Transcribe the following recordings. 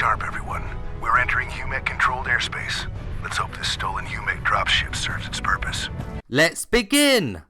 sharp, everyone. We're entering HUMEC-controlled airspace. Let's hope this stolen HUMEC dropship serves its purpose. Let's begin!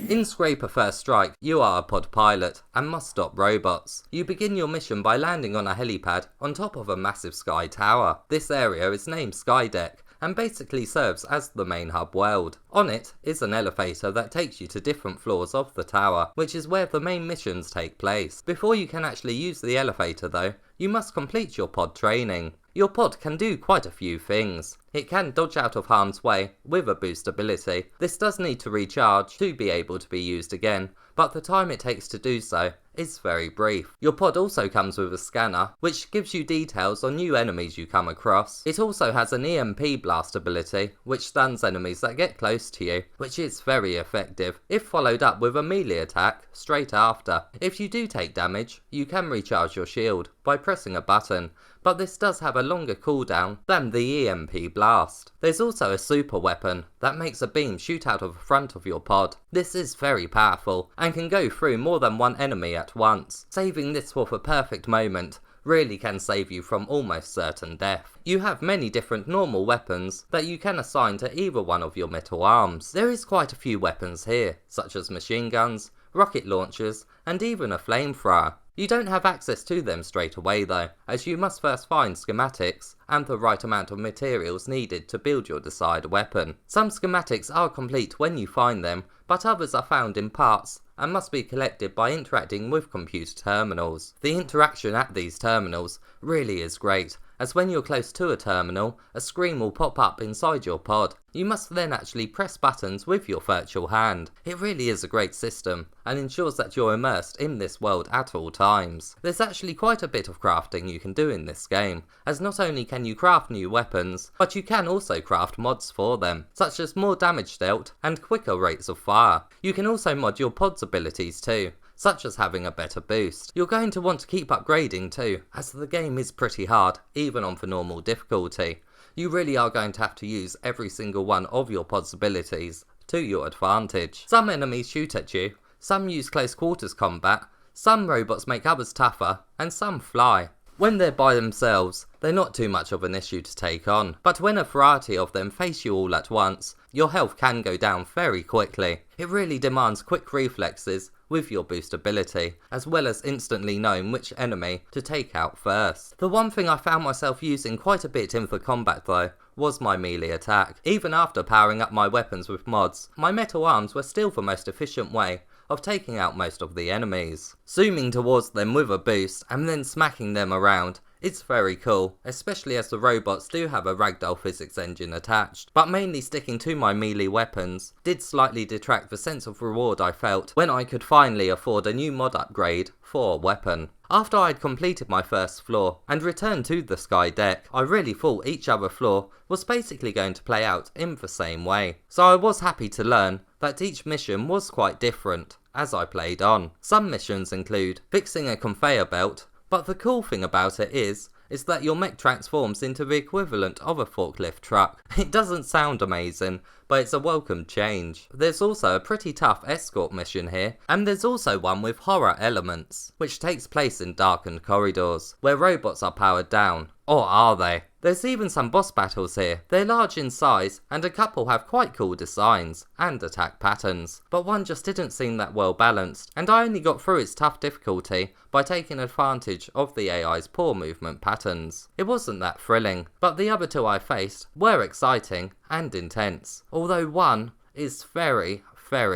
In Scraper First Strike, you are a pod pilot and must stop robots. You begin your mission by landing on a helipad on top of a massive sky tower. This area is named Skydeck and basically serves as the main hub world. On it is an elevator that takes you to different floors of the tower, which is where the main missions take place. Before you can actually use the elevator though, you must complete your pod training. Your pod can do quite a few things. It can dodge out of harm's way with a boost ability. This does need to recharge to be able to be used again, but the time it takes to do so is very brief. Your pod also comes with a scanner, which gives you details on new enemies you come across. It also has an EMP blast ability, which stuns enemies that get close to you, which is very effective, if followed up with a melee attack straight after. If you do take damage, you can recharge your shield by pressing a button, but this does have a longer cooldown than the EMP blast. There's also a super weapon that makes a beam shoot out of the front of your pod. This is very powerful and can go through more than one enemy at once. Saving this for the perfect moment really can save you from almost certain death. You have many different normal weapons that you can assign to either one of your metal arms. There is quite a few weapons here, such as machine guns, rocket launchers, and even a flamethrower. You don't have access to them straight away though, as you must first find schematics and the right amount of materials needed to build your desired weapon. Some schematics are complete when you find them, but others are found in parts and must be collected by interacting with computer terminals. The interaction at these terminals really is great, as when you're close to a terminal, a screen will pop up inside your pod. You must then actually press buttons with your virtual hand. It really is a great system, and ensures that you're immersed in this world at all times. There's actually quite a bit of crafting you can do in this game, as not only can you craft new weapons, but you can also craft mods for them, such as more damage dealt and quicker rates of fire. You can also mod your pod's abilities too, such as having a better boost. You're going to want to keep upgrading too, as the game is pretty hard, even on the normal difficulty. You really are going to have to use every single one of your pod's abilities to your advantage. Some enemies shoot at you, some use close quarters combat, some robots make others tougher, and some fly. When they're by themselves, they're not too much of an issue to take on, but when a variety of them face you all at once, your health can go down very quickly. It really demands quick reflexes with your boost ability, as well as instantly knowing which enemy to take out first. The one thing I found myself using quite a bit in the combat though, was my melee attack. Even after powering up my weapons with mods, my metal arms were still the most efficient way of taking out most of the enemies. Zooming towards them with a boost and then smacking them around, it's very cool, especially as the robots do have a ragdoll physics engine attached, but mainly sticking to my melee weapons did slightly detract the sense of reward I felt when I could finally afford a new mod upgrade for a weapon. After I'd completed my first floor and returned to the sky deck, I really thought each other floor was basically going to play out in the same way, so I was happy to learn that each mission was quite different as I played on. Some missions include fixing a conveyor belt, but the cool thing about it is that your mech transforms into the equivalent of a forklift truck. It doesn't sound amazing, but it's a welcome change. There's also a pretty tough escort mission here, and there's also one with horror elements, which takes place in darkened corridors, where robots are powered down. Or are they? There's even some boss battles here. They're large in size, and a couple have quite cool designs and attack patterns, but one just didn't seem that well balanced, and I only got through its tough difficulty by taking advantage of the AI's poor movement patterns. It wasn't that thrilling, but the other two I faced were exciting and intense, although one is very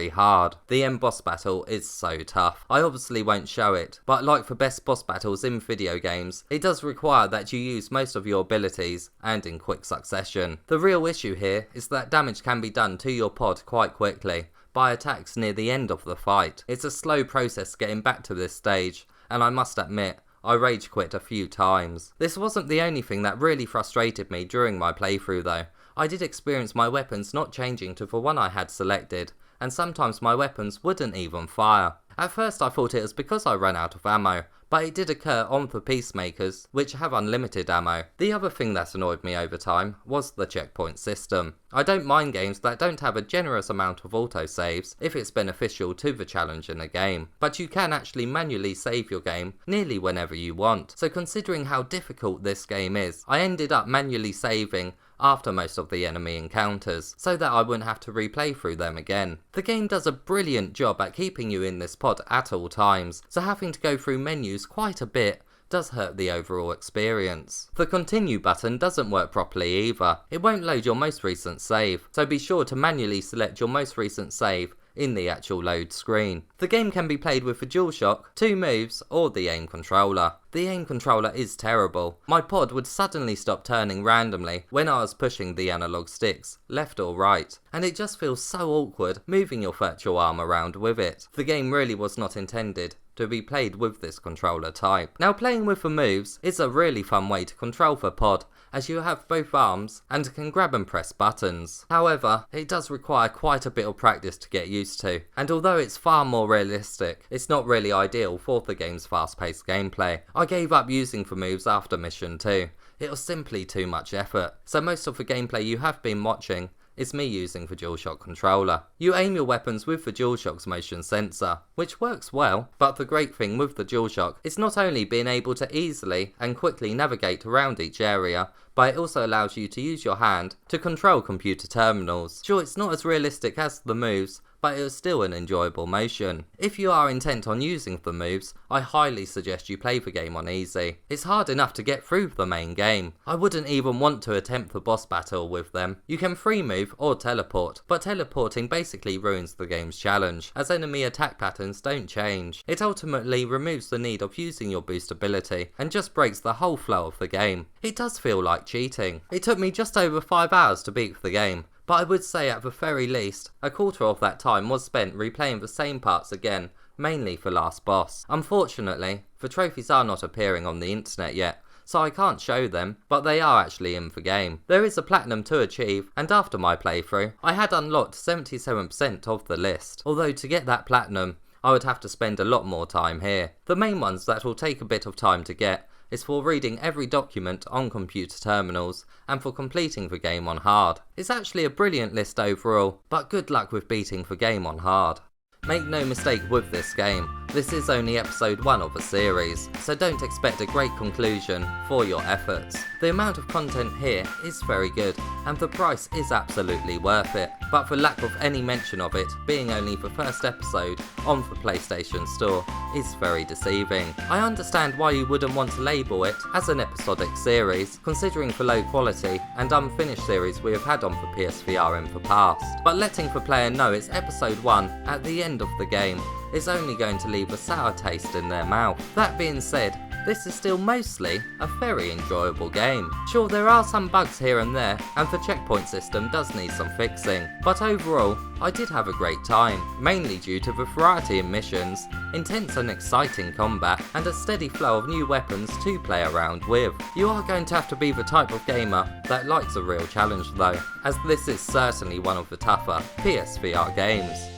hard. The end boss battle is so tough. I obviously won't show it, but like for best boss battles in video games, it does require that you use most of your abilities and in quick succession. The real issue here is that damage can be done to your pod quite quickly by attacks near the end of the fight. It's a slow process getting back to this stage, and I must admit, I rage quit a few times. This wasn't the only thing that really frustrated me during my playthrough though. I did experience my weapons not changing to the one I had selected, and sometimes my weapons wouldn't even fire. At first I thought it was because I ran out of ammo, but it did occur on the peacemakers, which have unlimited ammo. The other thing that annoyed me over time was the checkpoint system. I don't mind games that don't have a generous amount of autosaves if it's beneficial to the challenge in a game, but you can actually manually save your game nearly whenever you want. So considering how difficult this game is, I ended up manually saving after most of the enemy encounters, so that I wouldn't have to replay through them again. The game does a brilliant job at keeping you in this pod at all times, so having to go through menus quite a bit does hurt the overall experience. The continue button doesn't work properly either. It won't load your most recent save, so be sure to manually select your most recent save in the actual load screen. The game can be played with the DualShock, 2 moves, or the aim controller. The aim controller is terrible. My pod would suddenly stop turning randomly when I was pushing the analog sticks, left or right, and it just feels so awkward moving your virtual arm around with it. The game really was not intended to be played with this controller type. Now, playing with the moves is a really fun way to control the pod, as you have both arms and can grab and press buttons. However, it does require quite a bit of practice to get used to, and although it's far more realistic, it's not really ideal for the game's fast-paced gameplay. I gave up using the moves after mission 2. It was simply too much effort, so most of the gameplay you have been watching is me using the DualShock controller. You aim your weapons with the DualShock's motion sensor, which works well, but the great thing with the DualShock is not only being able to easily and quickly navigate around each area, but it also allows you to use your hand to control computer terminals. Sure, it's not as realistic as the moves, but it was still an enjoyable motion. If you are intent on using the moves, I highly suggest you play the game on easy. It's hard enough to get through the main game. I wouldn't even want to attempt the boss battle with them. You can free move or teleport, but teleporting basically ruins the game's challenge, as enemy attack patterns don't change. It ultimately removes the need of using your boost ability, and just breaks the whole flow of the game. It does feel like cheating. It took me just over 5 hours to beat the game, but I would say at the very least, a quarter of that time was spent replaying the same parts again, mainly for last boss. Unfortunately, the trophies are not appearing on the internet yet, so I can't show them, but they are actually in the game. There is a platinum to achieve, and after my playthrough, I had unlocked 77% of the list. Although to get that platinum, I would have to spend a lot more time here. The main ones that will take a bit of time to get is for reading every document on computer terminals and for completing the game on hard. It's actually a brilliant list overall, but good luck with beating the game on hard. Make no mistake with this game, this is only episode 1 of a series, so don't expect a great conclusion for your efforts. The amount of content here is very good, and the price is absolutely worth it, but for lack of any mention of it being only the first episode on the PlayStation Store is very deceiving. I understand why you wouldn't want to label it as an episodic series, considering the low quality and unfinished series we have had on the PSVR in the past, but letting the player know it's episode 1 at the end of the game is only going to leave a sour taste in their mouth. That being said, this is still mostly a very enjoyable game. Sure, there are some bugs here and there, and the checkpoint system does need some fixing, but overall, I did have a great time, mainly due to the variety in missions, intense and exciting combat, and a steady flow of new weapons to play around with. You are going to have to be the type of gamer that likes a real challenge though, as this is certainly one of the tougher PSVR games.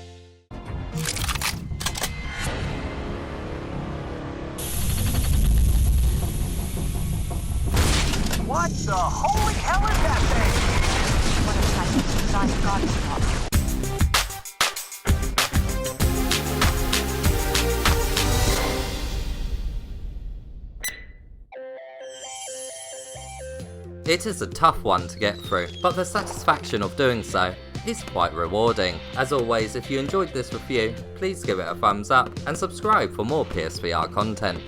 What the holy hell is that thing? One of Titan's designed guardian pods. It is a tough one to get through, but the satisfaction of doing so is quite rewarding. As always, if you enjoyed this review, please give it a thumbs up and subscribe for more PSVR content.